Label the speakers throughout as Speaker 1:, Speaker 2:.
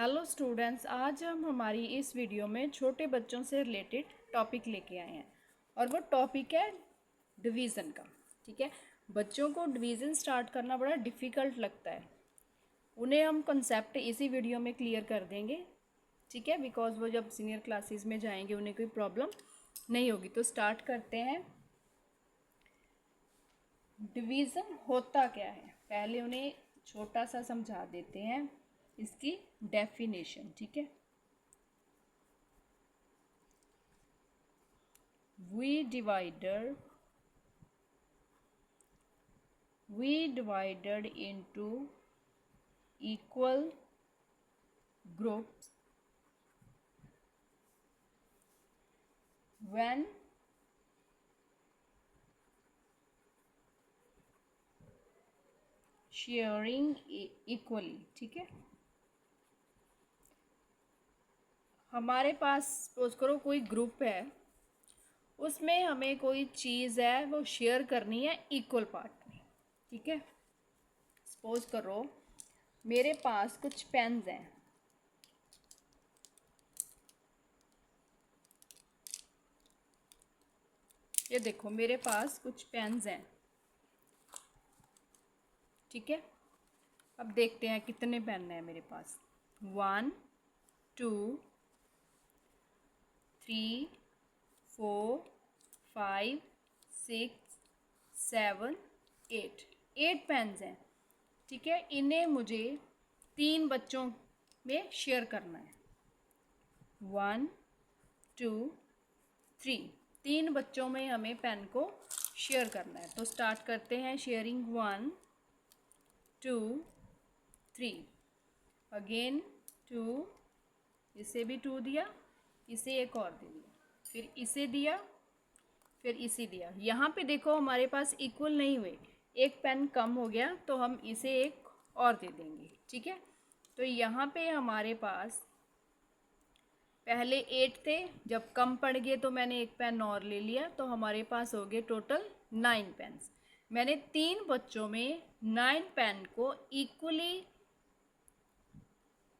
Speaker 1: Hello students, आज हम हमारी इस वीडियो में छोटे बच्चों से रिलेटेड टॉपिक लेके आए हैं और वो टॉपिक है डिवीज़न का। ठीक है, बच्चों को डिवीज़न स्टार्ट करना बड़ा डिफ़िकल्ट लगता है। उन्हें हम कंसेप्ट इसी वीडियो में क्लियर कर देंगे। ठीक है, बिकॉज वो जब सीनियर क्लासेस में जाएंगे उन्हें कोई प्रॉब्लम नहीं होगी। तो स्टार्ट करते हैं। डिवीज़न होता क्या है, पहले उन्हें छोटा सा समझा देते हैं इसकी डेफिनेशन। ठीक है, we divided into equal groups when sharing equally। ठीक है, हमारे पास सपोज करो कोई ग्रुप है, उसमें हमें कोई चीज़ है वो शेयर करनी है इक्वल पार्ट में। ठीक है, सपोज करो मेरे पास कुछ पेन्स हैं। ये देखो मेरे पास कुछ पेन्स हैं। ठीक है, अब देखते हैं कितने पेन हैं मेरे पास। 1 2 3 4 5 6 7 8 8 पेन्स हैं। ठीक है, इन्हें मुझे 3 बच्चों में शेयर करना है। 1 2 3 3 बच्चों में हमें पेन को शेयर करना है। तो स्टार्ट करते हैं शेयरिंग। 1 2 3 अगेन 2, इसे भी 2 दिया, इसे एक और दे दिया, फिर इसे दिया, फिर इसे दिया। यहाँ पे देखो हमारे पास इक्वल नहीं हुए, एक पेन कम हो गया तो हम इसे एक और दे देंगे। ठीक है, तो यहाँ पे हमारे पास पहले 8 थे, जब कम पड़ गए तो मैंने एक पेन और ले लिया, तो हमारे पास हो गए टोटल 9 पेन्स। मैंने 3 बच्चों में 9 पेन को इक्वली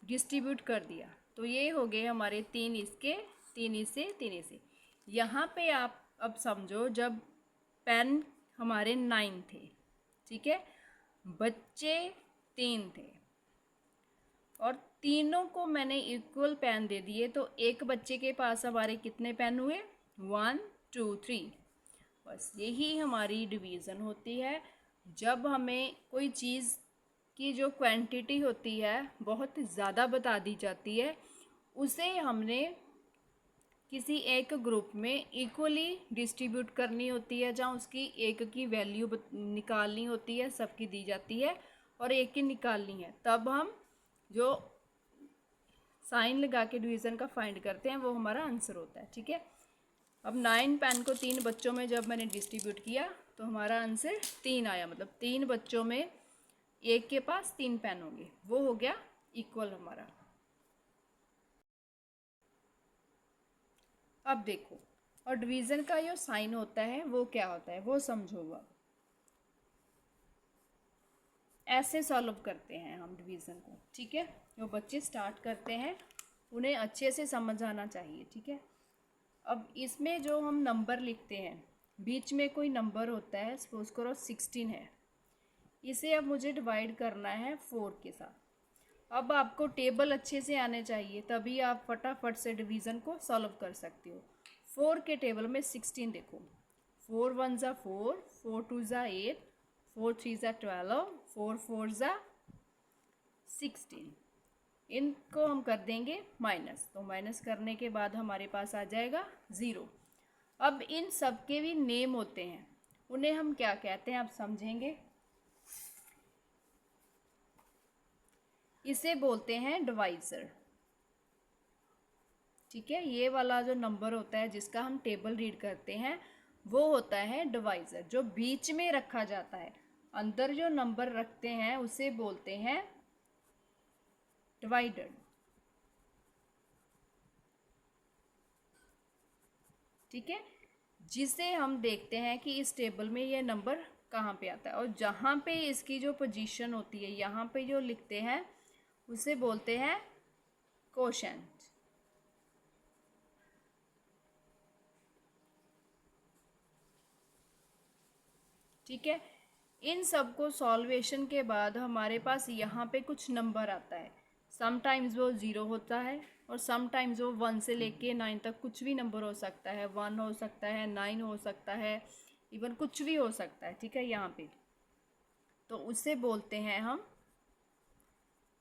Speaker 1: डिस्ट्रीब्यूट कर दिया। तो ये हो गए हमारे 3 इसके, 3 इसे, 3 इसे। यहाँ पे आप अब समझो, जब पेन हमारे 9 थे, ठीक है, बच्चे 3 थे और तीनों को मैंने इक्वल पेन दे दिए, तो एक बच्चे के पास हमारे कितने पेन हुए? 1 2 3। बस यही हमारी डिवीज़न होती है। जब हमें कोई चीज़ की जो क्वांटिटी होती है बहुत ज़्यादा बता दी जाती है, उसे हमने किसी एक ग्रुप में इक्वली डिस्ट्रीब्यूट करनी होती है, जहाँ उसकी एक की वैल्यू निकालनी होती है, सबकी दी जाती है और एक की निकालनी है। तब हम जो साइन लगा के डिवीज़न का फाइंड करते हैं वो हमारा आंसर होता है। ठीक है, अब 9 पेन को 3 बच्चों में जब मैंने डिस्ट्रीब्यूट किया तो हमारा आंसर 3 आया। मतलब 3 बच्चों में एक के पास 3 पेन होंगे, वो हो गया इक्वल हमारा। अब देखो, और डिवीज़न का जो साइन होता है वो क्या होता है वो समझो। ऐसे सॉल्व करते हैं हम डिवीज़न को। ठीक है, जो बच्चे स्टार्ट करते हैं उन्हें अच्छे से समझ आना चाहिए। ठीक है, अब इसमें जो हम नंबर लिखते हैं, बीच में कोई नंबर होता है, सपोज करो 16 है, इसे अब मुझे डिवाइड करना है 4 के साथ। अब आपको टेबल अच्छे से आने चाहिए, तभी आप फटाफट से डिवीज़न को सॉल्व कर सकते हो। 4 के टेबल में 16 देखो, 4 1 ज़ा 4, 4 2 ज़ा 8, 4 3 ज़ा 12, 4 4 ज़ा 16। इनको हम कर देंगे माइनस, तो माइनस करने के बाद हमारे पास आ जाएगा 0। अब इन सब के भी नेम होते हैं, उन्हें हम क्या कहते हैं आप समझेंगे। इसे बोलते हैं डिवाइज़र। ठीक है, ये वाला जो नंबर होता है जिसका हम टेबल रीड करते हैं वो होता है डिवाइज़र, जो बीच में रखा जाता है। अंदर जो नंबर रखते हैं उसे बोलते हैं डिवाइडर। ठीक है, जिसे हम देखते हैं कि इस टेबल में ये नंबर कहाँ पे आता है, और जहाँ पे इसकी जो पोजीशन होती है, यहाँ पे जो लिखते हैं उसे बोलते हैं कोशेंट। ठीक है, इन सब को सॉल्वेशन के बाद हमारे पास यहाँ पे कुछ नंबर आता है। समटाइम्स वो 0 होता है और समटाइम्स वो 1 से लेके 9 तक कुछ भी नंबर हो सकता है। 1 हो सकता है, 9 हो सकता है, इवन कुछ भी हो सकता है। ठीक है, यहाँ पे तो उसे बोलते हैं हम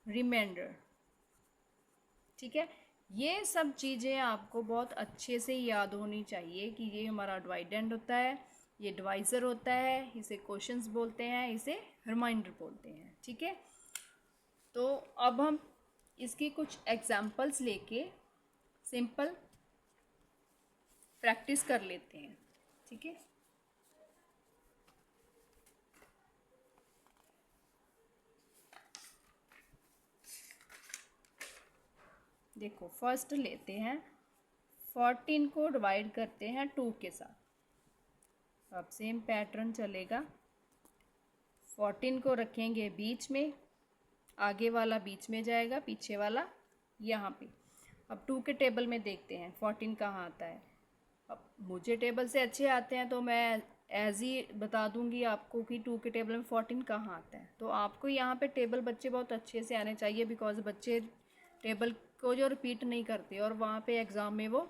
Speaker 1: रिमाइंडर। ठीक है, ये सब चीज़ें आपको बहुत अच्छे से याद होनी चाहिए कि ये हमारा डिवाइडेंड होता है, ये डिवाइज़र होता है, इसे क्वेश्चंस बोलते हैं, इसे रिमाइंडर बोलते हैं। ठीक है, तो अब हम इसकी कुछ एग्जांपल्स लेके सिंपल प्रैक्टिस कर लेते हैं। ठीक है, देखो फर्स्ट लेते हैं 14 को डिवाइड करते हैं 2 के साथ। अब सेम पैटर्न चलेगा। 14 को रखेंगे बीच में, आगे वाला बीच में जाएगा, पीछे वाला यहाँ पे। अब 2 के टेबल में देखते हैं 14 कहाँ आता है। अब मुझे टेबल से अच्छे आते हैं तो मैं एज ही बता दूंगी आपको कि 2 के टेबल में 14 कहाँ आता है। तो आपको यहाँ पे टेबल बच्चे बहुत अच्छे से आने चाहिए, बिकॉज बच्चे टेबल को जो रिपीट नहीं करते और वहाँ पे एग्ज़ाम में वो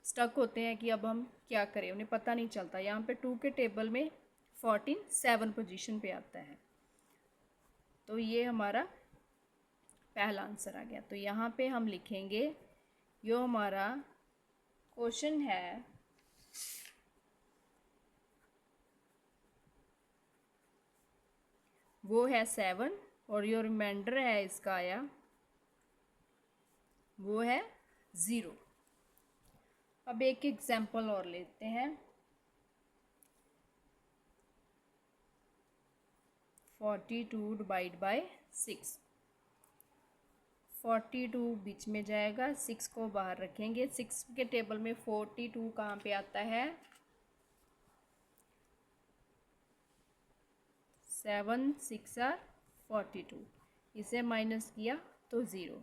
Speaker 1: स्टक होते हैं कि अब हम क्या करें, उन्हें पता नहीं चलता। यहाँ पे 2 के टेबल में 14 7 पोजीशन पे आता है। तो ये हमारा पहला आंसर आ गया। तो यहाँ पे हम लिखेंगे जो हमारा क्वेश्चन है वो है 7 और जो रिमाइंडर है इसका आया वो है 0। अब एक एग्जाम्पल और लेते हैं। 42 डिवाइड बाय 6। 42 बीच में जाएगा, 6 को बाहर रखेंगे। 6 के टेबल में 42 कहाँ पे आता है? 7 6 आर 42। इसे माइनस किया तो 0।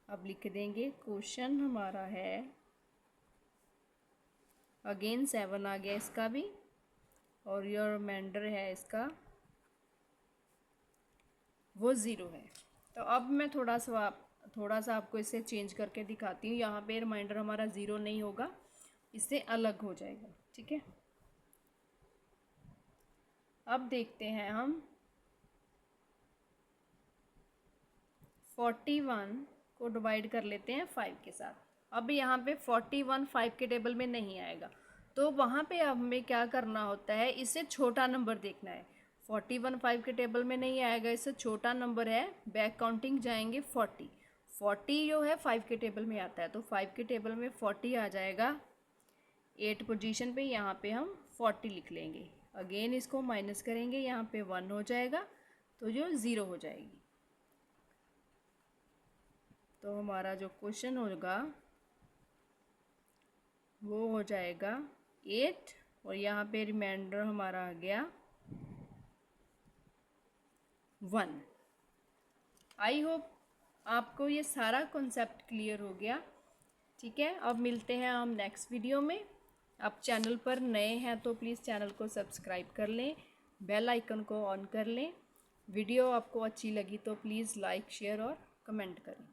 Speaker 1: अब लिख देंगे क्वेश्चन हमारा है, अगेन 7 आ गया इसका भी, और योर रिमाइंडर है इसका वो 0 है। तो अब मैं थोड़ा सा आपको इसे चेंज करके दिखाती हूँ। यहाँ पे रिमाइंडर हमारा 0 नहीं होगा, इससे अलग हो जाएगा। ठीक है, अब देखते हैं हम 41 को डिवाइड कर लेते हैं 5 के साथ। अब यहाँ पे 41 5 के टेबल में नहीं आएगा, तो वहाँ पे अब हमें क्या करना होता है, इससे छोटा नंबर देखना है। 41 5 के टेबल में नहीं आएगा, इससे छोटा नंबर है, बैक काउंटिंग जाएंगे 40। 40 जो है 5 के टेबल में आता है, तो 5 के टेबल में 40 आ जाएगा। 8 पोजीशन पे यहाँ पे हम 40 लिख लेंगे। अगेन इसको माइनस करेंगे, यहाँ पे 1 हो जाएगा, तो जो 0 हो जाएगी। तो हमारा जो क्वेश्चन होगा वो हो जाएगा 8, और यहाँ पे रिमाइंडर हमारा आ गया 1। आई होप आपको ये सारा कॉन्सेप्ट क्लियर हो गया। ठीक है, अब मिलते हैं हम नेक्स्ट वीडियो में। आप चैनल पर नए हैं तो प्लीज़ चैनल को सब्सक्राइब कर लें, बेल आइकन को ऑन कर लें। वीडियो आपको अच्छी लगी तो प्लीज़ लाइक शेयर और कमेंट करें।